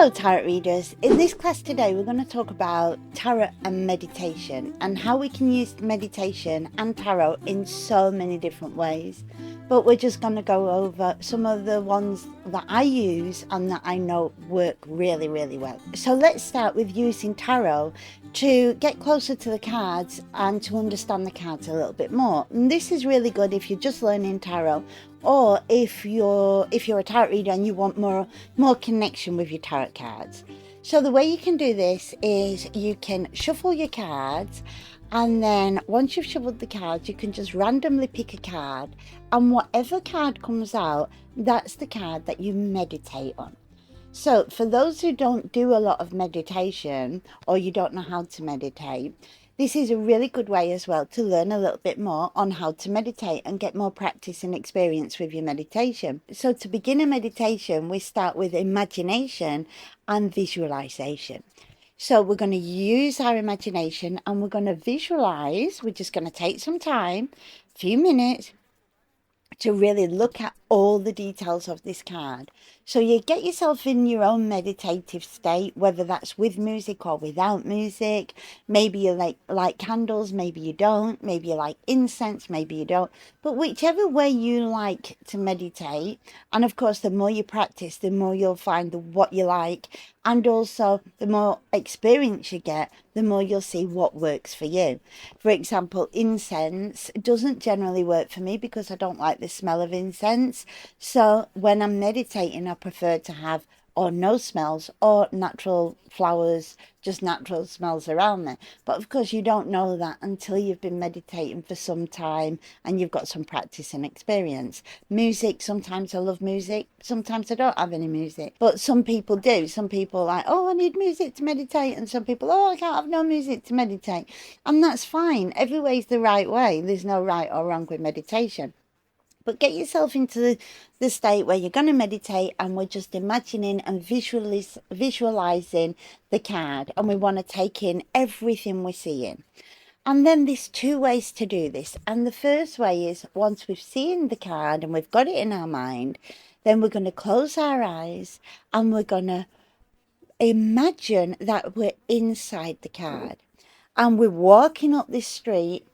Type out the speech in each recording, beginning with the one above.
Hello tarot readers, in this class today we're going to talk about tarot and meditation and how we can use meditation and tarot in so many different ways. But we're just going to go over some of the ones that I use and that I know work really well. So let's start with using tarot to get closer to the cards and to understand the cards a little bit more. And this is really good if you're just learning tarot, or if you're a tarot reader and you want more connection with your tarot cards. So the way you can do this is you can shuffle your cards, and then once you've shuffled the cards you can just randomly pick a card, and whatever card comes out, that's the card that you meditate on. So for those who don't do a lot of meditation, or you don't know how to meditate, this is a really good way as well to learn a little bit more on how to meditate and get more practice and experience with your meditation. So to begin a meditation, we start with imagination and visualization. So we're going to use our imagination and we're going to visualize. We're just going to take some time, a few minutes, to really look at all the details of this card. So you get yourself in your own meditative state, whether that's with music or without music. Maybe you like candles, maybe you don't. Maybe you like incense, maybe you don't. But whichever way you like to meditate, and of course the more you practice, the more you'll find what you like, and also the more experience you get, the more you'll see what works for you. For example, incense doesn't generally work for me because I don't like the smell of incense. So when I'm meditating, I prefer to have or no smells or natural flowers, just natural smells around there. But of course you don't know that until you've been meditating for some time and you've got some practice and experience. Music, sometimes I love music, sometimes I don't have any music, but some people do. Some people are like, oh, I need music to meditate, and some people, oh, I can't have no music to meditate. And that's fine. Every way's the right way. There's no right or wrong with meditation. But get yourself into the state where you're going to meditate, and we're just imagining and visualizing the card, and we want to take in everything we're seeing. And then there's two ways to do this. And the first way is, once we've seen the card and we've got it in our mind, then we're going to close our eyes and we're going to imagine that we're inside the card. And we're walking up this street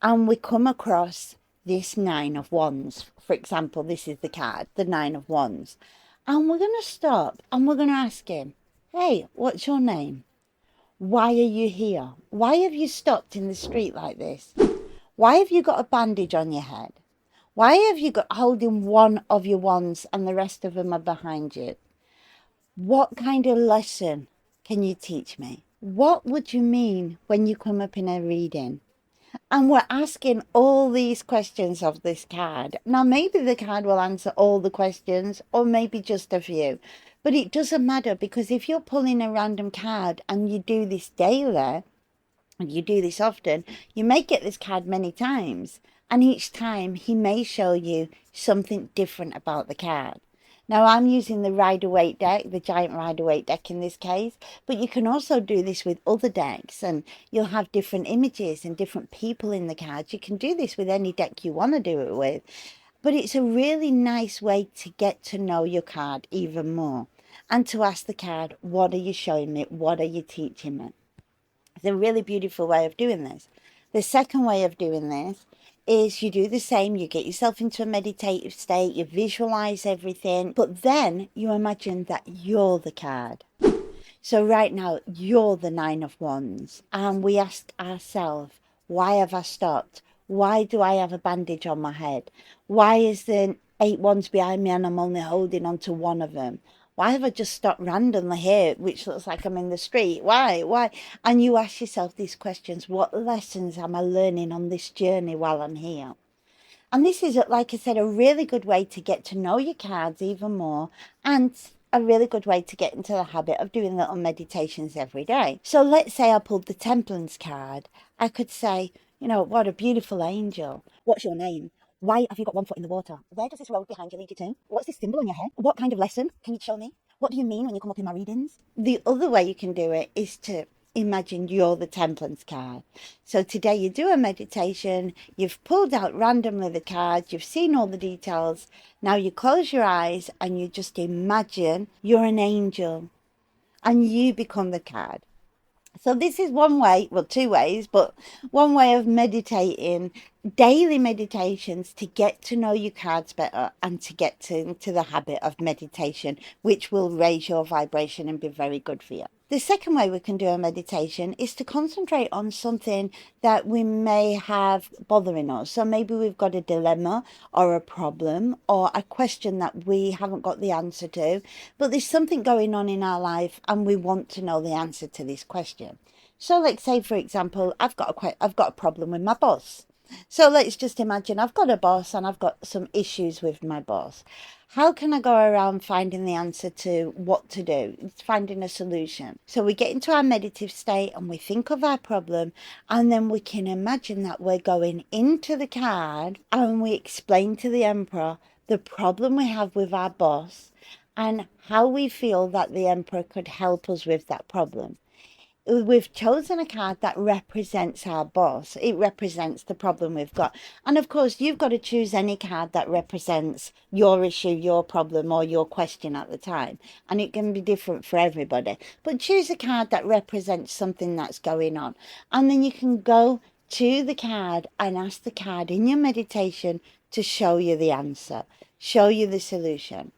and we come across this 9 of Wands. For example, this is the card, the 9 of Wands. And we're going to stop and we're going to ask him, hey, what's your name? Why are you here? Why have you stopped in the street like this? Why have you got a bandage on your head? Why have you got holding one of your wands and the rest of them are behind you? What kind of lesson can you teach me? What would you mean when you come up in a reading? And we're asking all these questions of this card. Now, maybe the card will answer all the questions, or maybe just a few. But it doesn't matter, because if you're pulling a random card and you do this daily, and you do this often, you may get this card many times. And each time he may show you something different about the card. Now, I'm using the Rider-Waite deck, the giant Rider-Waite deck in this case, but you can also do this with other decks, and you'll have different images and different people in the cards. You can do this with any deck you want to do it with, but it's a really nice way to get to know your card even more, and to ask the card, what are you showing me? What are you teaching me? It's a really beautiful way of doing this. The second way of doing this is you do the same. You get yourself into a meditative state, you visualize everything, but then you imagine that you're the card. So right now, you're the 9 of Wands, and we ask ourselves, why have I stopped? Why do I have a bandage on my head? Why is there 8 wands behind me and I'm only holding on to one of them? Why have I just stopped randomly here, which looks like I'm in the street? Why? And you ask yourself these questions. What lessons am I learning on this journey while I'm here? And this is, like I said, a really good way to get to know your cards even more, and a really good way to get into the habit of doing little meditations every day. So let's say I pulled the Temperance card. I could say, you know, what a beautiful angel. What's your name? Why have you got one foot in the water? Where does this road behind you lead you to? What's this symbol on your head? What kind of lesson can you show me? What do you mean when you come up in my readings? The other way you can do it is to imagine you're the Temperance card. So today you do a meditation, you've pulled out randomly the cards, you've seen all the details. Now you close your eyes and you just imagine you're an angel. and you become the card. So this is one way, well, two ways, but one way of meditating, daily meditations to get to know your cards better and to get to the habit of meditation, which will raise your vibration and be very good for you. The second way we can do a meditation is to concentrate on something that we may have bothering us. So maybe we've got a dilemma or a problem or a question that we haven't got the answer to, but there's something going on in our life and we want to know the answer to this question. So let's say, for example, I've got a problem with my boss. So let's just imagine I've got a boss and I've got some issues with my boss. How can I go around finding the answer to what to do? It's finding a solution. So we get into our meditative state and we think of our problem, and then we can imagine that we're going into the card and we explain to the Emperor the problem we have with our boss and how we feel that the Emperor could help us with that problem. We've chosen a card that represents our boss. It represents the problem we've got. And of course, you've got to choose any card that represents your issue, your problem, or your question at the time. And it can be different for everybody. But choose a card that represents something that's going on. And then you can go to the card and ask the card in your meditation to show you the answer, show you the solution.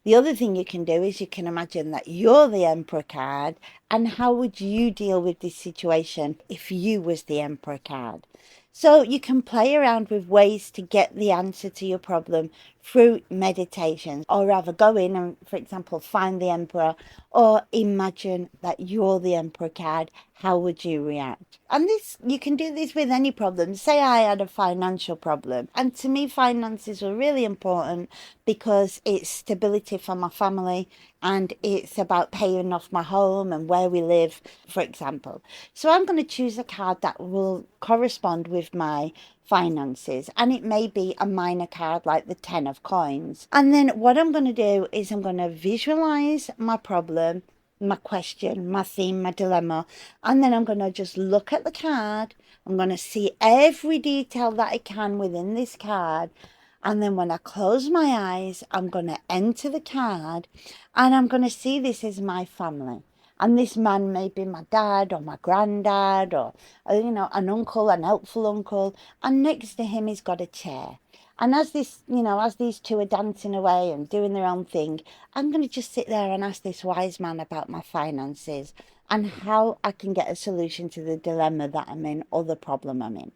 The other thing you can do is you can imagine that you're the Emperor card, and how would you deal with this situation if you was the Emperor card? So you can play around with ways to get the answer to your problem through meditation, or rather go in and, for example, find the Emperor, or imagine that you're the Emperor card. How would you react? And this, you can do this with any problem. Say I had a financial problem, and to me finances were really important because it's stability for my family and it's about paying off my home and where we live, for example. So I'm going to choose a card that will correspond with my finances, and it may be a minor card like the 10 of coins. And then what I'm going to do is I'm going to visualize my problem, my question, my theme, my dilemma, and then I'm going to just look at the card. I'm going to see every detail that I can within this card. And then when I close my eyes, I'm going to enter the card and I'm going to see this as my family. And this man may be my dad or my granddad or, an uncle, an helpful uncle. And next to him, he's got a chair. And as these two are dancing away and doing their own thing, I'm going to just sit there and ask this wise man about my finances and how I can get a solution to the dilemma that I'm in or the problem I'm in.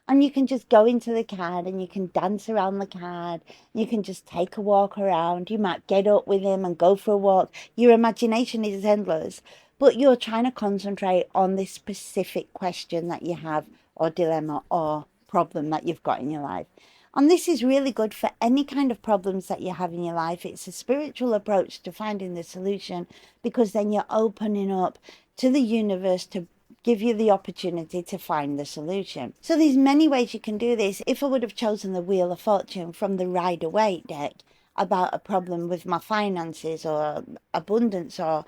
And you can just go into the card and you can dance around the card. You can just take a walk around. You might get up with him and go for a walk. Your imagination is endless, but you're trying to concentrate on this specific question that you have, or dilemma, or problem that you've got in your life. And this is really good for any kind of problems that you have in your life. It's a spiritual approach to finding the solution, because then you're opening up to the universe to give you the opportunity to find the solution. So there's many ways you can do this. If I would have chosen the Wheel of Fortune from the Rider-Waite deck about a problem with my finances or abundance or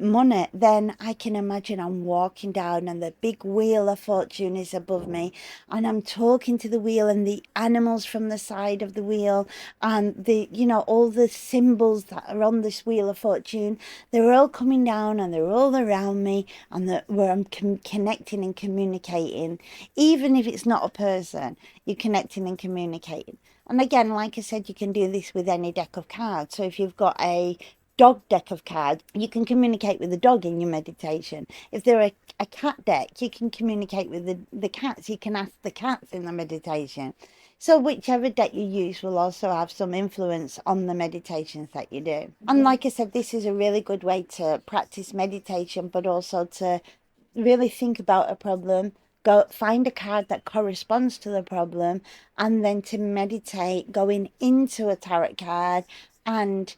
money, then I can imagine I'm walking down and the big Wheel of Fortune is above me and I'm talking to the wheel and the animals from the side of the wheel and all the symbols that are on this Wheel of Fortune, they're all coming down and they're all around me, and where I'm connecting and communicating. Even if it's not a person, you're connecting and communicating. And again, like I said, you can do this with any deck of cards. So if you've got a dog deck of cards, you can communicate with the dog in your meditation. If they're a cat deck, you can communicate with the cats. You can ask the cats in the meditation. So whichever deck you use will also have some influence on the meditations that you do. And like I said, this is a really good way to practice meditation, but also to really think about a problem, go find a card that corresponds to the problem, and then to meditate going into a tarot card and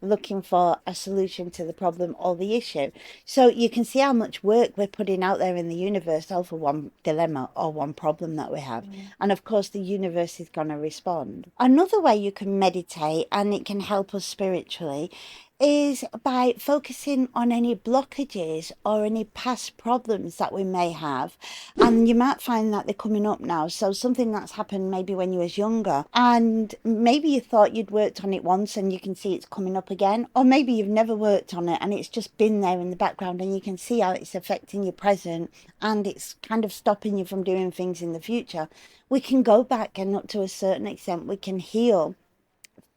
looking for a solution to the problem or the issue. So you can see how much work we're putting out there in the universe over one dilemma or one problem that we have. And of course the universe is going to respond. Another way you can meditate, and it can help us spiritually, is by focusing on any blockages or any past problems that we may have. And you might find that they're coming up now. So something that's happened maybe when you was younger, and maybe you thought you'd worked on it once and you can see it's coming up again, or maybe you've never worked on it and it's just been there in the background and you can see how it's affecting your present and it's kind of stopping you from doing things in the future. We can go back, and up to a certain extent we can heal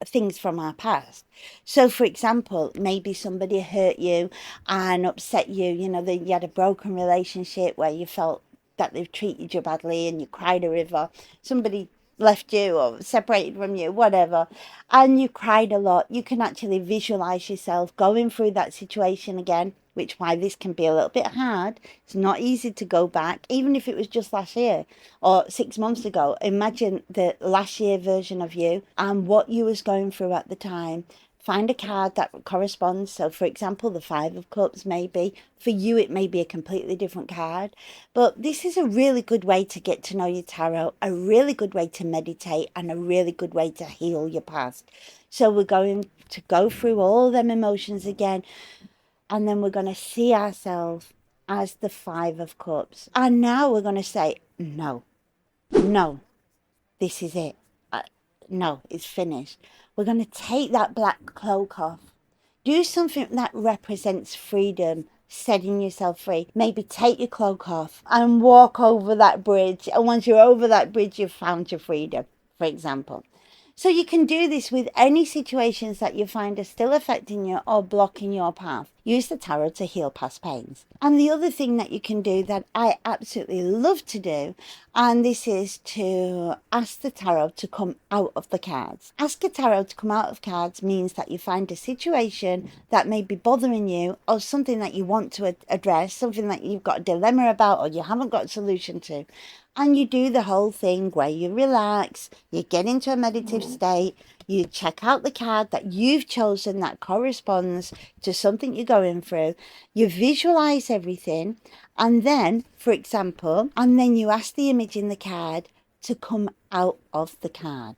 things from our past. So for example, maybe somebody hurt you and upset you, that you had a broken relationship where you felt that they've treated you badly and you cried a river. Somebody left you or separated from you, whatever, and you cried a lot. You can actually visualize yourself going through that situation again, which why this can be a little bit hard. It's not easy to go back, even if it was just last year or 6 months ago. Imagine the last year version of you and what you was going through at the time. Find a card that corresponds. So for example, the Five of Cups, maybe for you it may be a completely different card, but this is a really good way to get to know your tarot, a really good way to meditate, and a really good way to heal your past. So we're going to go through all them emotions again, and then we're going to see ourselves as the Five of Cups. And now we're going to say, no, this is it. No, it's finished. We're going to take that black cloak off. Do something that represents freedom, setting yourself free. Maybe take your cloak off and walk over that bridge. And once you're over that bridge, you've found your freedom, for example. So you can do this with any situations that you find are still affecting you or blocking your path. Use the tarot to heal past pains. And the other thing that you can do that I absolutely love to do, and this is to ask the tarot to come out of the cards. Ask a tarot to come out of cards means that you find a situation that may be bothering you, or something that you want to address, something that you've got a dilemma about or you haven't got a solution to. And you do the whole thing where you relax, you get into a meditative state, you check out the card that you've chosen that corresponds to something you're going through, you visualize everything, and then, for example, and then you ask the image in the card to come out of the card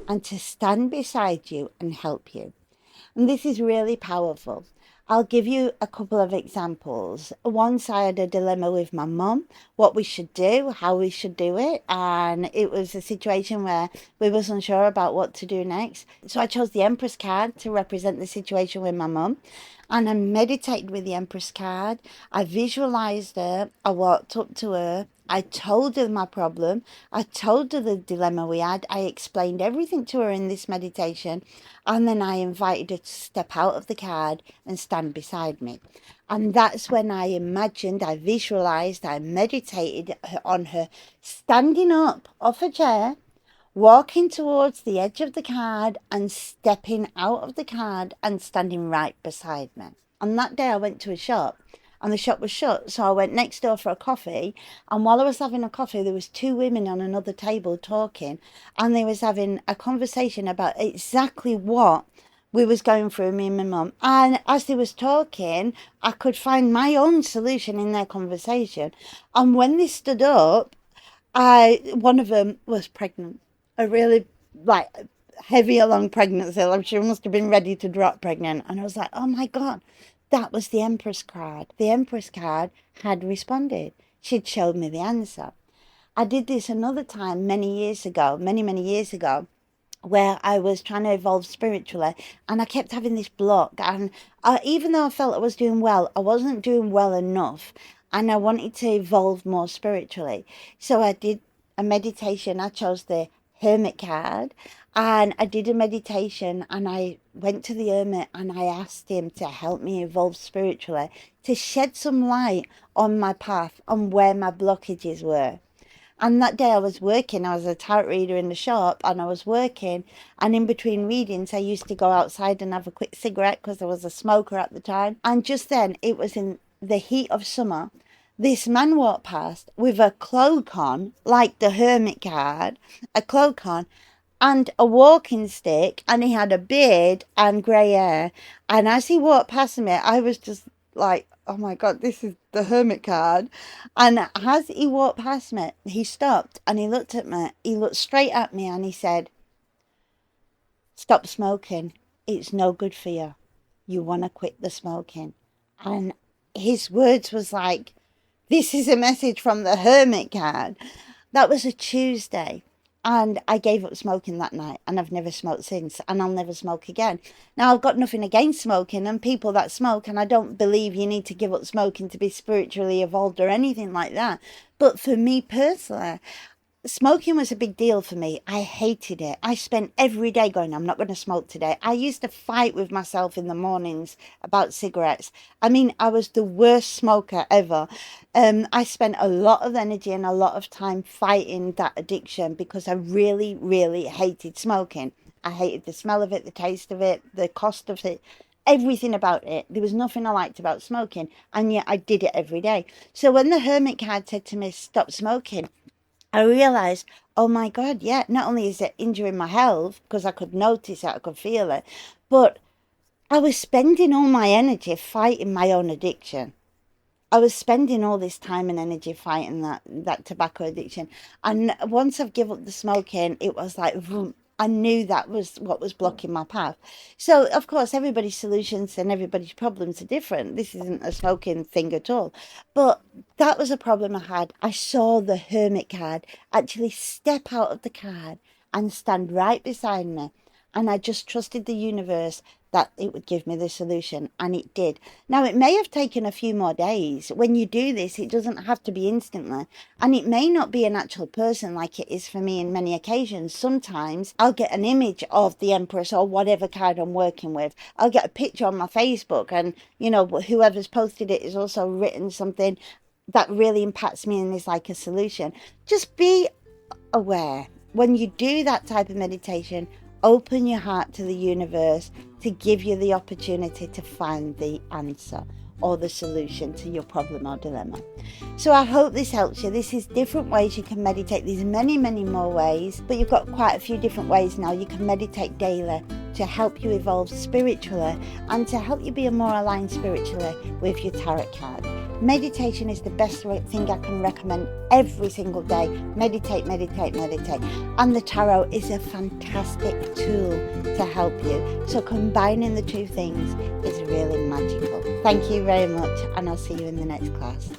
and to stand beside you and help you. And this is really powerful. I'll give you a couple of examples. Once I had a dilemma with my mum, what we should do, how we should do it. And it was a situation where we was unsure about what to do next. So I chose the Empress card to represent the situation with my mum. And I meditated with the Empress card. I visualized her. I walked up to her. I told her my problem. I told her the dilemma we had. I explained everything to her in this meditation. And then I invited her to step out of the card and stand beside me. And that's when I imagined, I visualized, I meditated on her standing up off a chair, walking towards the edge of the card and stepping out of the card and standing right beside me. And that day I went to a shop and the shop was shut, so I went next door for a coffee, and while I was having a coffee there was two women on another table talking, and they was having a conversation about exactly what we was going through, me and my mum. And as they was talking, I could find my own solution in their conversation. And when they stood up, one of them was pregnant, a really heavy along pregnancy. She must have been ready to drop pregnant. And I was like, oh my God, that was the Empress card. The Empress card had responded. She'd showed me the answer. I did this another time many years ago, many years ago, where I was trying to evolve spiritually, and I kept having this block. And even though I felt I was doing well, I wasn't doing well enough, and I wanted to evolve more spiritually. So I did a meditation. I chose the Hermit card, and I did a meditation, and I went to the Hermit and I asked him to help me evolve spiritually, to shed some light on my path, on where my blockages were. And that day I was working, I was a tarot reader in the shop, and I was working, and in between readings I used to go outside and have a quick cigarette because I was a smoker at the time. And just then, it was in the heat of summer, this man walked past with a cloak on, like the Hermit card, a cloak on, and a walking stick, and he had a beard and grey hair. And as he walked past me, I was just like, oh my God, this is the Hermit card. And as he walked past me, he stopped and he looked at me. He looked straight at me and he said, stop smoking. It's no good for you. you want to quit the smoking. And his words was like, this is a message from the hermit card. That was a Tuesday. And I gave up smoking that night, and I've never smoked since, and I'll never smoke again. Now, I've got nothing against smoking and people that smoke, and I don't believe you need to give up smoking to be spiritually evolved or anything like that. But for me personally, smoking was a big deal for me. I hated it. I spent every day going, I'm not going to smoke today. I used to fight with myself in the mornings about cigarettes. I mean, I was the worst smoker ever. I spent a lot of energy and a lot of time fighting that addiction because I really, really hated smoking. I hated the smell of it, the taste of it, the cost of it, everything about it. There was nothing I liked about smoking, and yet I did it every day. So when the hermit card said to me, stop smoking, I realized, oh my God, yeah, not only is it injuring my health, because I could notice it, I could feel it, but I was spending all my energy fighting my own addiction. I was spending all this time and energy fighting that tobacco addiction. And once I've given up the smoking, it was like, vroom, I knew that was what was blocking my path. So, of course, everybody's solutions and everybody's problems are different. This isn't a smoking thing at all. But that was a problem I had. I saw the hermit card actually step out of the card and stand right beside me. And I just trusted the universe that it would give me the solution, and it did. Now, it may have taken a few more days. When you do this, it doesn't have to be instantly, and it may not be an actual person like it is for me in many occasions. Sometimes I'll get an image of the Empress or whatever card I'm working with. I'll get a picture on my Facebook, and whoever's posted it has also written something that really impacts me and is like a solution. Just be aware when you do that type of meditation. Open your heart to the universe to give you the opportunity to find the answer or the solution to your problem or dilemma. So I hope this helps you. This is different ways you can meditate. There's many, many more ways, but you've got quite a few different ways now. You can meditate daily to help you evolve spiritually and to help you be more aligned spiritually with your tarot card. Meditation is the best thing I can recommend every single day. Meditate, meditate, meditate. And the tarot is a fantastic tool to help you. So combining the two things is really magical. Thank you very much, and I'll see you in the next class.